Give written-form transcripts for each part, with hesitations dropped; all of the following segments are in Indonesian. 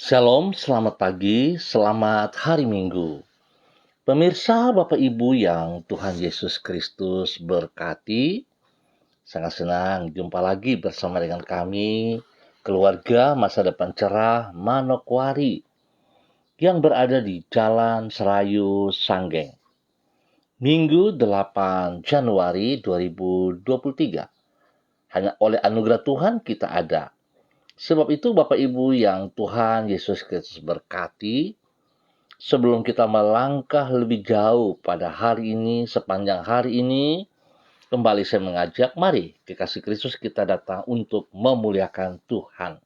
Shalom, selamat pagi, selamat hari Minggu. Pemirsa, Bapak Ibu yang Tuhan Yesus Kristus berkati, sangat senang jumpa lagi bersama dengan kami, keluarga Masa Depan Cerah Manokwari, yang berada di Jalan Serayu Sanggeng. Minggu 8 Januari 2023. Hanya oleh anugerah Tuhan kita ada. Sebab itu Bapak Ibu yang Tuhan Yesus Kristus berkati, sebelum kita melangkah lebih jauh pada hari ini, sepanjang hari ini, kembali saya mengajak, mari kekasih Kristus kita datang untuk memuliakan Tuhan.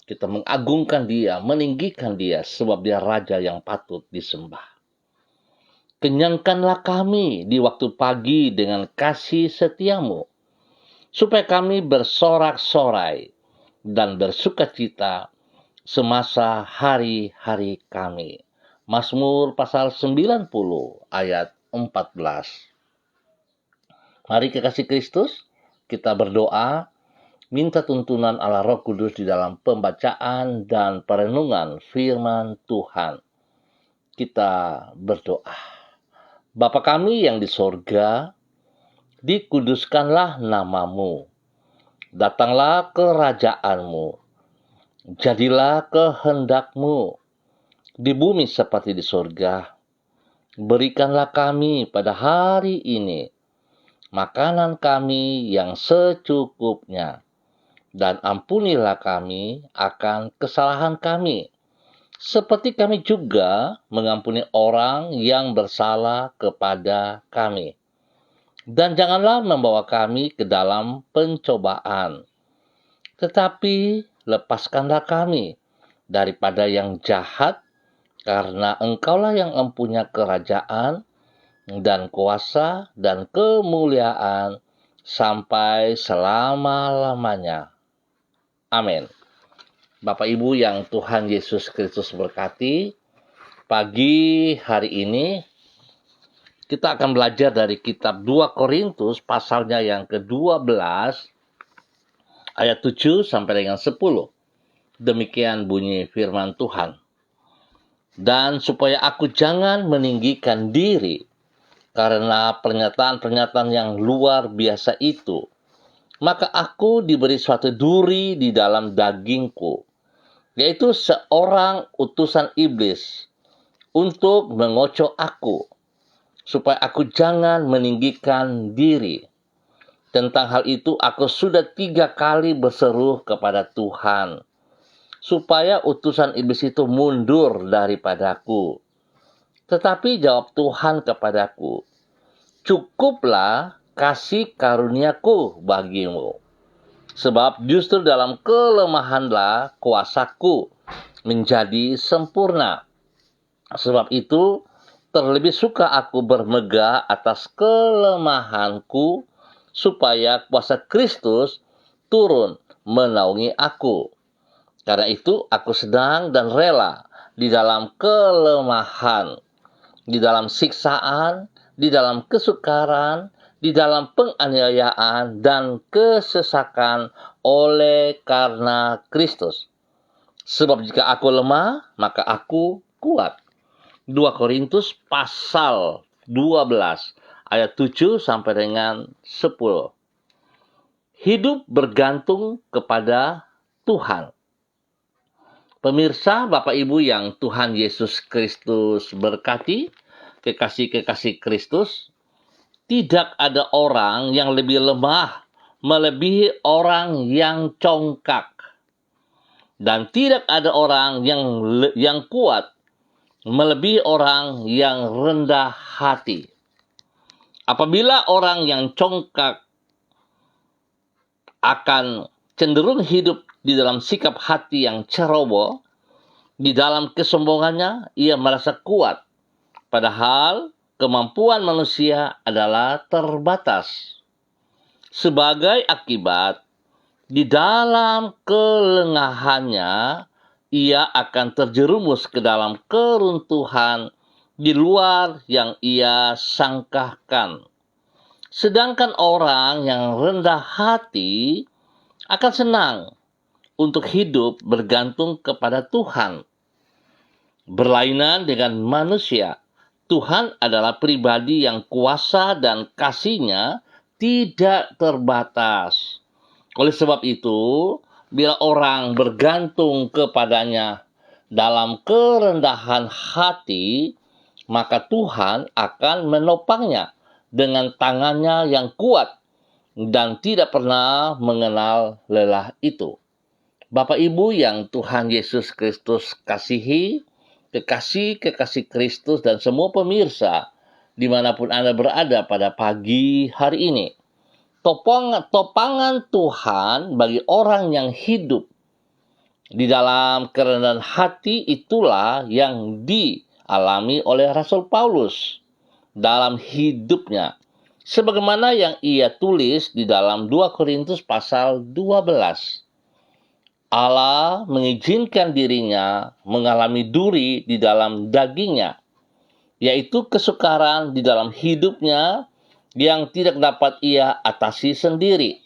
Kita mengagungkan Dia, meninggikan Dia, sebab Dia Raja yang patut disembah. Kenyangkanlah kami di waktu pagi dengan kasih setiamu, supaya kami bersorak-sorai dan bersukacita semasa hari-hari kami. Mazmur pasal 90 ayat 14. Mari kekasih Kristus, kita berdoa, minta tuntunan Allah Roh Kudus di dalam pembacaan dan perenungan firman Tuhan. Kita berdoa. Bapa kami yang di sorga, dikuduskanlah namamu. Datanglah kerajaanmu. Jadilah kehendakmu di bumi seperti di sorga. Berikanlah kami pada hari ini makanan kami yang secukupnya, dan ampunilah kami akan kesalahan kami, seperti kami juga mengampuni orang yang bersalah kepada kami. Dan janganlah membawa kami ke dalam pencobaan, tetapi lepaskanlah kami daripada yang jahat, karena Engkaulah yang mempunyai kerajaan dan kuasa dan kemuliaan sampai selama-lamanya. Amin. Bapak Ibu yang Tuhan Yesus Kristus berkati, pagi hari ini kita akan belajar dari kitab 2 Korintus pasalnya yang ke-12 ayat 7 sampai dengan 10. Demikian bunyi firman Tuhan. Dan supaya aku jangan meninggikan diri karena pernyataan-pernyataan yang luar biasa itu, maka aku diberi suatu duri di dalam dagingku, yaitu seorang utusan iblis untuk mengocok aku, supaya aku jangan meninggikan diri. Tentang hal itu aku sudah 3 kali berseru kepada Tuhan, supaya utusan iblis itu mundur daripadaku. Tetapi jawab Tuhan kepadaku, cukuplah kasih karuniaku bagimu, sebab justru dalam kelemahanlah kuasaku menjadi sempurna. Sebab itu terlebih suka aku bermegah atas kelemahanku, supaya kuasa Kristus turun menaungi aku. Karena itu aku sedang dan rela di dalam kelemahan, di dalam siksaan, di dalam kesukaran, di dalam penganiayaan dan kesesakan oleh karena Kristus. Sebab jika aku lemah, maka aku kuat. 2 Korintus pasal 12 ayat 7 sampai dengan 10. Hidup bergantung kepada Tuhan. Pemirsa, Bapak Ibu yang Tuhan Yesus Kristus berkati, kekasih-kekasih Kristus, tidak ada orang yang lebih lemah melebihi orang yang congkak, dan tidak ada orang yang kuat melebihi orang yang rendah hati. Apabila orang yang congkak akan cenderung hidup di dalam sikap hati yang ceroboh, di dalam kesombongannya ia merasa kuat, padahal kemampuan manusia adalah terbatas. Sebagai akibat, di dalam kelengahannya ia akan terjerumus ke dalam keruntuhan di luar yang ia sangkakan. Sedangkan orang yang rendah hati akan senang untuk hidup bergantung kepada Tuhan. Berlainan dengan manusia, Tuhan adalah pribadi yang kuasa dan kasih-Nya tidak terbatas. Oleh sebab itu, bila orang bergantung kepadanya dalam kerendahan hati, maka Tuhan akan menopangnya dengan tangannya yang kuat dan tidak pernah mengenal lelah itu. Bapak Ibu yang Tuhan Yesus Kristus kasihi, kekasih-kekasih Kristus dan semua pemirsa, dimanapun Anda berada pada pagi hari ini. Topangan Tuhan bagi orang yang hidup di dalam kerendahan hati itulah yang dialami oleh Rasul Paulus dalam hidupnya. Sebagaimana yang ia tulis di dalam 2 Korintus pasal 12. Allah mengizinkan dirinya mengalami duri di dalam dagingnya, yaitu kesukaran di dalam hidupnya yang tidak dapat ia atasi sendiri.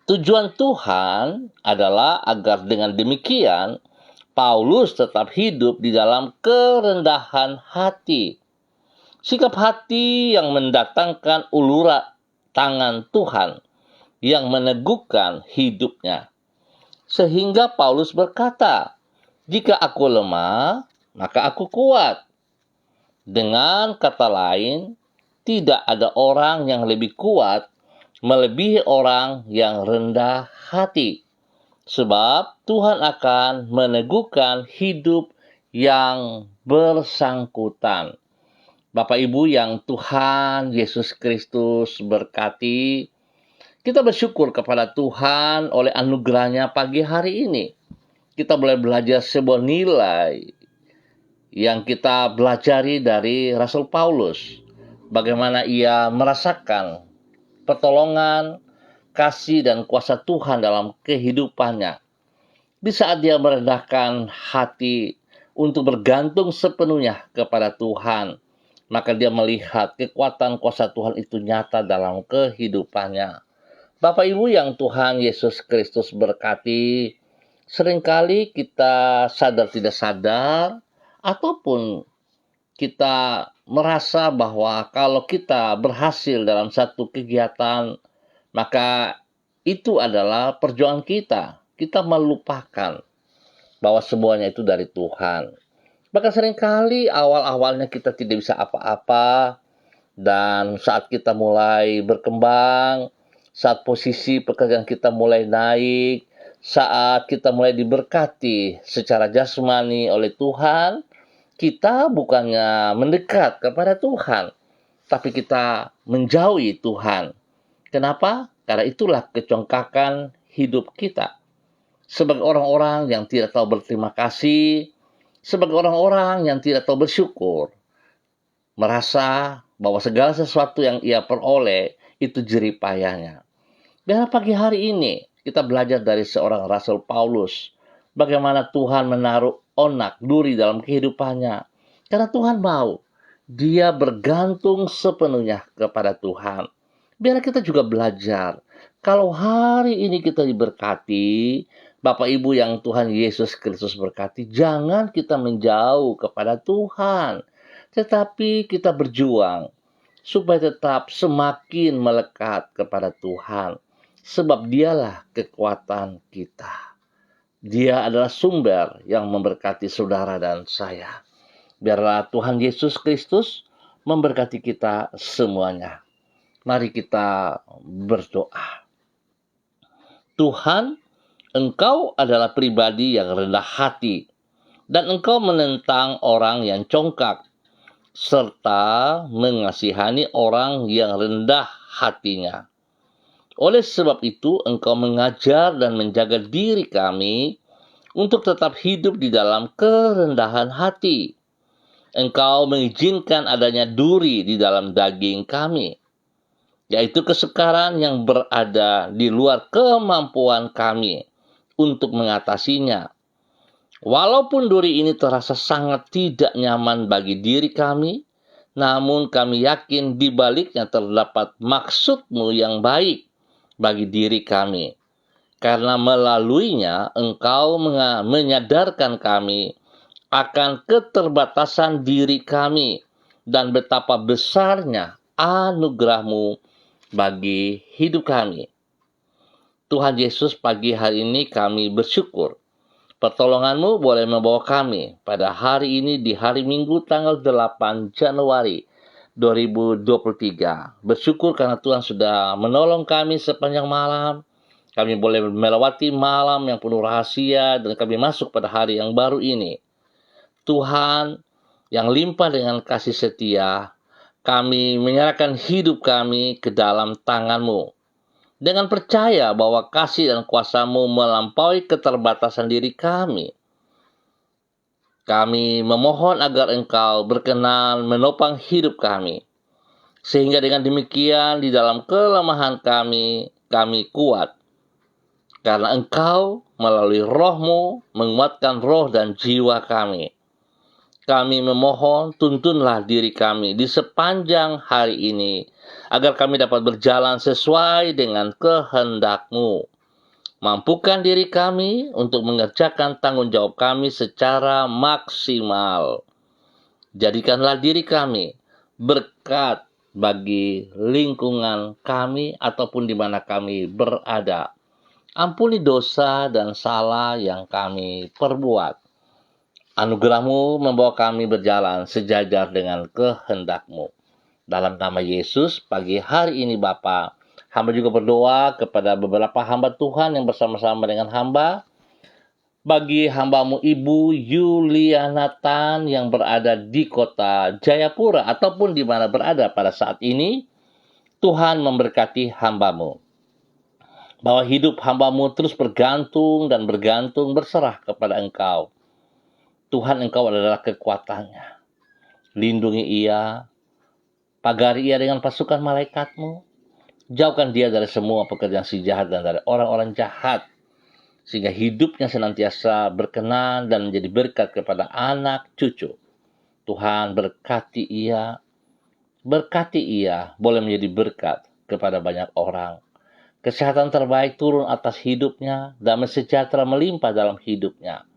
Tujuan Tuhan adalah agar dengan demikian Paulus tetap hidup di dalam kerendahan hati. Sikap hati yang mendatangkan uluran tangan Tuhan yang meneguhkan hidupnya. Sehingga Paulus berkata, "Jika aku lemah, maka aku kuat." Dengan kata lain, tidak ada orang yang lebih kuat melebihi orang yang rendah hati. Sebab Tuhan akan meneguhkan hidup yang bersangkutan. Bapak Ibu yang Tuhan Yesus Kristus berkati, kita bersyukur kepada Tuhan oleh anugerahnya pagi hari ini. Kita boleh belajar sebuah nilai yang kita belajari dari Rasul Paulus. Bagaimana ia merasakan pertolongan, kasih, dan kuasa Tuhan dalam kehidupannya. Di saat dia merendahkan hati untuk bergantung sepenuhnya kepada Tuhan, maka dia melihat kekuatan kuasa Tuhan itu nyata dalam kehidupannya. Bapak Ibu yang Tuhan Yesus Kristus berkati, seringkali kita sadar tidak sadar, ataupun kita merasa bahwa kalau kita berhasil dalam satu kegiatan, maka itu adalah perjuangan kita. Kita melupakan bahwa semuanya itu dari Tuhan. Maka seringkali awal-awalnya kita tidak bisa apa-apa, dan saat kita mulai berkembang, saat posisi pekerjaan kita mulai naik, saat kita mulai diberkati secara jasmani oleh Tuhan, kita bukannya mendekat kepada Tuhan, tapi kita menjauhi Tuhan. Kenapa? Karena itulah kecongkakan hidup kita. Sebagai orang-orang yang tidak tahu berterima kasih, sebagai orang-orang yang tidak tahu bersyukur, merasa bahwa segala sesuatu yang ia peroleh itu jerih payahnya. Biar pagi hari ini kita belajar dari seorang Rasul Paulus, bagaimana Tuhan menaruh onak, duri dalam kehidupannya. Karena Tuhan mau dia bergantung sepenuhnya kepada Tuhan. Biar kita juga belajar. Kalau hari ini kita diberkati, Bapak Ibu yang Tuhan Yesus Kristus berkati, jangan kita menjauh kepada Tuhan. Tetapi kita berjuang supaya tetap semakin melekat kepada Tuhan. Sebab dialah kekuatan kita. Dia adalah sumber yang memberkati saudara dan saya. Biarlah Tuhan Yesus Kristus memberkati kita semuanya. Mari kita berdoa. Tuhan, Engkau adalah pribadi yang rendah hati, dan Engkau menentang orang yang congkak, serta mengasihani orang yang rendah hatinya. Oleh sebab itu, Engkau mengajar dan menjaga diri kami untuk tetap hidup di dalam kerendahan hati. Engkau mengizinkan adanya duri di dalam daging kami, yaitu kesukaran yang berada di luar kemampuan kami untuk mengatasinya. Walaupun duri ini terasa sangat tidak nyaman bagi diri kami, namun kami yakin di baliknya terdapat maksud-Mu yang baik bagi diri kami. Karena melaluinya Engkau menyadarkan kami akan keterbatasan diri kami dan betapa besarnya anugerah-Mu bagi hidup kami. Tuhan Yesus, pagi hari ini kami bersyukur. Pertolongan-Mu boleh membawa kami pada hari ini di hari Minggu tanggal 8 Januari 2023. Bersyukur karena Tuhan sudah menolong kami sepanjang malam. Kami boleh melewati malam yang penuh rahasia dan kami masuk pada hari yang baru ini. Tuhan yang limpah dengan kasih setia, kami menyerahkan hidup kami ke dalam tangan-Mu. Dengan percaya bahwa kasih dan kuasa-Mu melampaui keterbatasan diri kami. Kami memohon agar Engkau berkenan menopang hidup kami. Sehingga dengan demikian di dalam kelemahan kami kuat. Karena Engkau melalui Roh-Mu menguatkan roh dan jiwa kami. Kami memohon tuntunlah diri kami di sepanjang hari ini, agar kami dapat berjalan sesuai dengan kehendak-Mu. Mampukan diri kami untuk mengerjakan tanggung jawab kami secara maksimal. Jadikanlah diri kami berkat bagi lingkungan kami ataupun di mana kami berada. Ampuni dosa dan salah yang kami perbuat. Anugerah-Mu membawa kami berjalan sejajar dengan kehendak-Mu. Dalam nama Yesus, pagi hari ini Bapa, hamba juga berdoa kepada beberapa hamba Tuhan yang bersama-sama dengan hamba. Bagi hamba-Mu Ibu Yuliana Tan yang berada di kota Jayapura ataupun di mana berada pada saat ini, Tuhan memberkati hamba-Mu. Bahwa hidup hamba-Mu terus bergantung dan bergantung berserah kepada Engkau. Tuhan, Engkau adalah kekuatannya. Lindungi ia, pagari ia dengan pasukan malaikat-Mu. Jauhkan dia dari semua pekerjaan si jahat dan dari orang-orang jahat. Sehingga hidupnya senantiasa berkenan dan menjadi berkat kepada anak cucu. Tuhan berkati ia boleh menjadi berkat kepada banyak orang. Kesehatan terbaik turun atas hidupnya, damai sejahtera melimpah dalam hidupnya.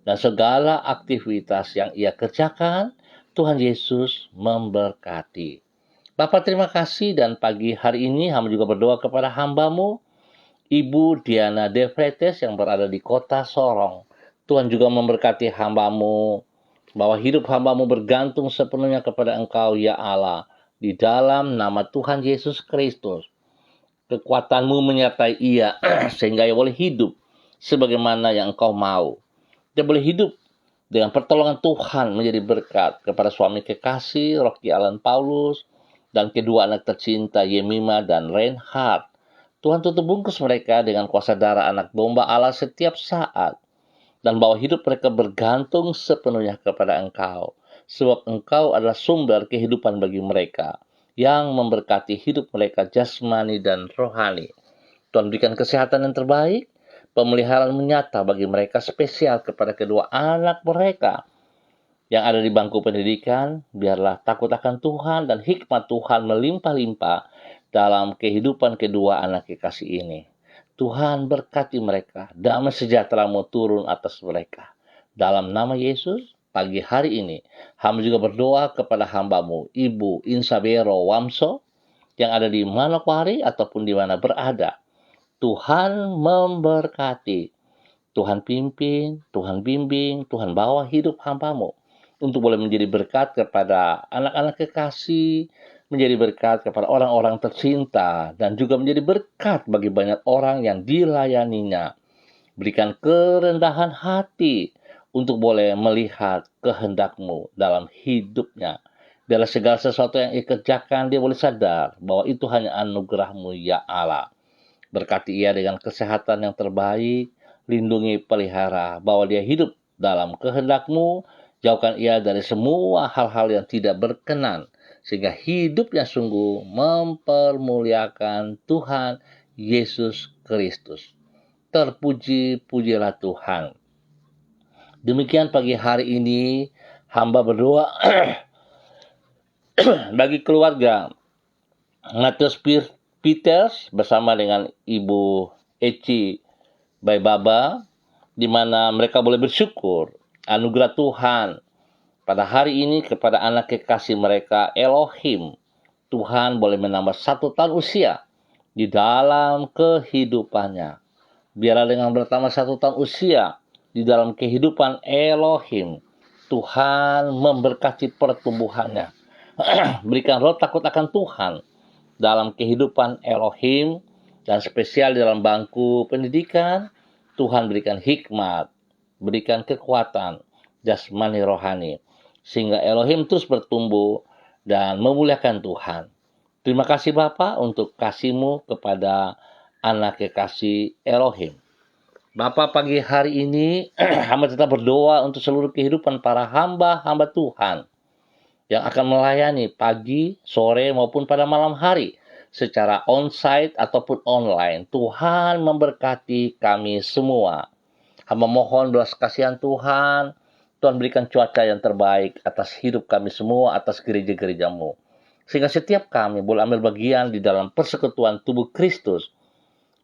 Dan segala aktivitas yang ia kerjakan, Tuhan Yesus memberkati. Bapa, terima kasih, dan pagi hari ini hamba juga berdoa kepada hamba-Mu, Ibu Diana De Vretes yang berada di kota Sorong. Tuhan juga memberkati hamba-Mu, bahwa hidup hamba-Mu bergantung sepenuhnya kepada Engkau, ya Allah. Di dalam nama Tuhan Yesus Kristus, kekuatan-Mu menyertai ia, sehingga ia boleh hidup sebagaimana yang Engkau mau. Dia boleh hidup dengan pertolongan Tuhan menjadi berkat kepada suami kekasih Rocky Alan Paulus dan kedua anak tercinta Yemima dan Reinhard. Tuhan tutup bungkus mereka dengan kuasa darah anak domba Allah setiap saat, dan bahwa hidup mereka bergantung sepenuhnya kepada Engkau, sebab Engkau adalah sumber kehidupan bagi mereka yang memberkati hidup mereka jasmani dan rohani. Tuhan berikan kesehatan yang terbaik, pemeliharaan menyata bagi mereka, spesial kepada kedua anak mereka yang ada di bangku pendidikan. Biarlah takut akan Tuhan dan hikmat Tuhan melimpah-limpah dalam kehidupan kedua anak kekasih ini. Tuhan berkati mereka, damai sejahtera-Mu turun atas mereka. Dalam nama Yesus, pagi hari ini, hamba juga berdoa kepada hamba-Mu, Ibu Insabero Wamso, yang ada di Manokwari ataupun di mana berada. Tuhan memberkati, Tuhan pimpin, Tuhan bimbing, Tuhan bawa hidup hamba-Mu untuk boleh menjadi berkat kepada anak-anak kekasih, menjadi berkat kepada orang-orang tercinta, dan juga menjadi berkat bagi banyak orang yang dilayaninya. Berikan kerendahan hati untuk boleh melihat kehendak-Mu dalam hidupnya. Dalam segala sesuatu yang ia kerjakan, dia boleh sadar bahwa itu hanya anugerah-Mu, ya Allah. Berkati ia dengan kesehatan yang terbaik, lindungi, pelihara, bahwa dia hidup dalam kehendak-Mu, jauhkan ia dari semua hal-hal yang tidak berkenan, sehingga hidupnya sungguh mempermuliakan Tuhan Yesus Kristus. Terpuji-pujilah Tuhan. Demikian pagi hari ini, hamba berdoa bagi keluarga Matius Peters bersama dengan Ibu Eci Baibaba, di mana mereka boleh bersyukur anugerah Tuhan pada hari ini kepada anak kekasih mereka Elohim. Tuhan boleh menambah 1 tahun usia di dalam kehidupannya. Biarlah dengan bertambah 1 tahun usia di dalam kehidupan Elohim, Tuhan memberkati pertumbuhannya. Berikan roh takut akan Tuhan dalam kehidupan Elohim, dan spesial dalam bangku pendidikan. Tuhan berikan hikmat, berikan kekuatan jasmani rohani, sehingga Elohim terus bertumbuh dan memuliakan Tuhan. Terima kasih Bapa untuk kasih-Mu kepada anak kekasih Elohim. Bapa, pagi hari ini hamba tetap berdoa untuk seluruh kehidupan para hamba-hamba Tuhan yang akan melayani pagi, sore, maupun pada malam hari secara onsite ataupun online. Tuhan memberkati kami semua. Hamba mohon belas kasihan Tuhan. Tuhan berikan cuaca yang terbaik atas hidup kami semua, atas gereja-gereja-Mu, sehingga setiap kami boleh ambil bagian di dalam persekutuan tubuh Kristus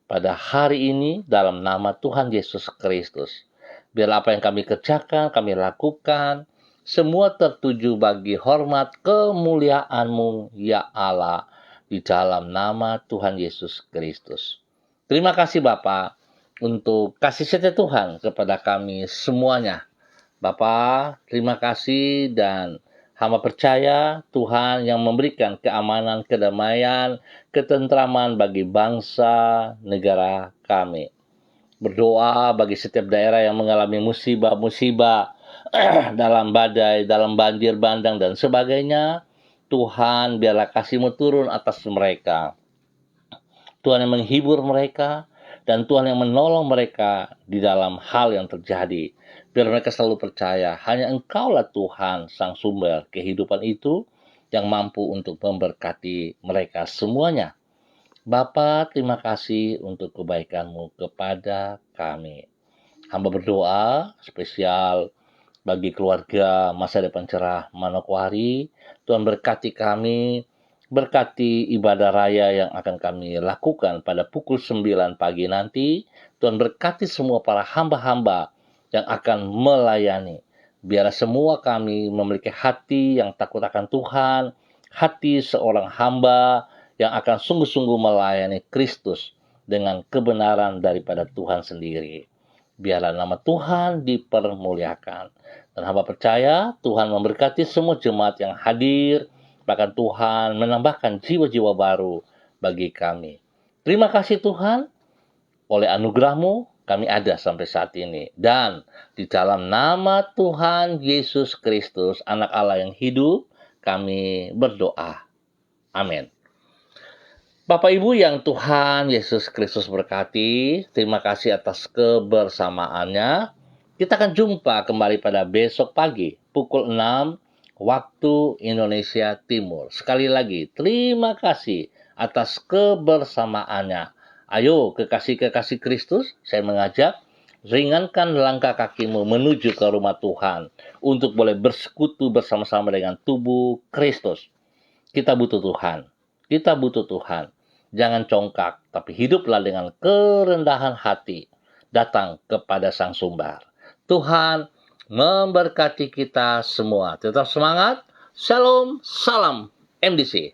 pada hari ini dalam nama Tuhan Yesus Kristus. Biarlah apa yang kami kerjakan, kami lakukan, semua tertuju bagi hormat kemuliaan-Mu, ya Allah, di dalam nama Tuhan Yesus Kristus. Terima kasih Bapa untuk kasih setia Tuhan kepada kami semuanya. Bapa, terima kasih, dan hamba percaya Tuhan yang memberikan keamanan, kedamaian, ketentraman bagi bangsa negara kami. Berdoa bagi setiap daerah yang mengalami musibah-musibah dalam badai, dalam banjir bandang dan sebagainya. Tuhan, biarlah kasih-Mu turun atas mereka. Tuhan yang menghibur mereka, dan Tuhan yang menolong mereka di dalam hal yang terjadi. Biar mereka selalu percaya hanya Engkaulah Tuhan sang sumber kehidupan itu yang mampu untuk memberkati mereka semuanya. Bapa, terima kasih untuk kebaikan-Mu kepada kami. Hamba berdoa spesial bagi keluarga Masa Depan Cerah Manokwari. Tuhan berkati kami, berkati ibadah raya yang akan kami lakukan pada pukul 9 pagi nanti. Tuhan berkati semua para hamba-hamba yang akan melayani. Biarlah semua kami memiliki hati yang takut akan Tuhan, hati seorang hamba yang akan sungguh-sungguh melayani Kristus dengan kebenaran daripada Tuhan sendiri. Biarlah nama Tuhan dipermuliakan. Dan hamba percaya Tuhan memberkati semua jemaat yang hadir, bahkan Tuhan menambahkan jiwa-jiwa baru bagi kami. Terima kasih Tuhan, oleh anugerah-Mu kami ada sampai saat ini. Dan di dalam nama Tuhan Yesus Kristus, Anak Allah yang hidup, kami berdoa. Amin. Bapak Ibu yang Tuhan Yesus Kristus berkati, terima kasih atas kebersamaannya. Kita akan jumpa kembali pada besok pagi, pukul 6 waktu Indonesia Timur. Sekali lagi, terima kasih atas kebersamaannya. Ayo, kekasih-kekasih Kristus, saya mengajak, ringankan langkah kakimu menuju ke rumah Tuhan untuk boleh bersekutu bersama-sama dengan tubuh Kristus. Kita butuh Tuhan. Kita butuh Tuhan. Jangan congkak, tapi hiduplah dengan kerendahan hati. Datang kepada Sang Sumber. Tuhan memberkati kita semua. Tetap semangat. Shalom, salam MDC.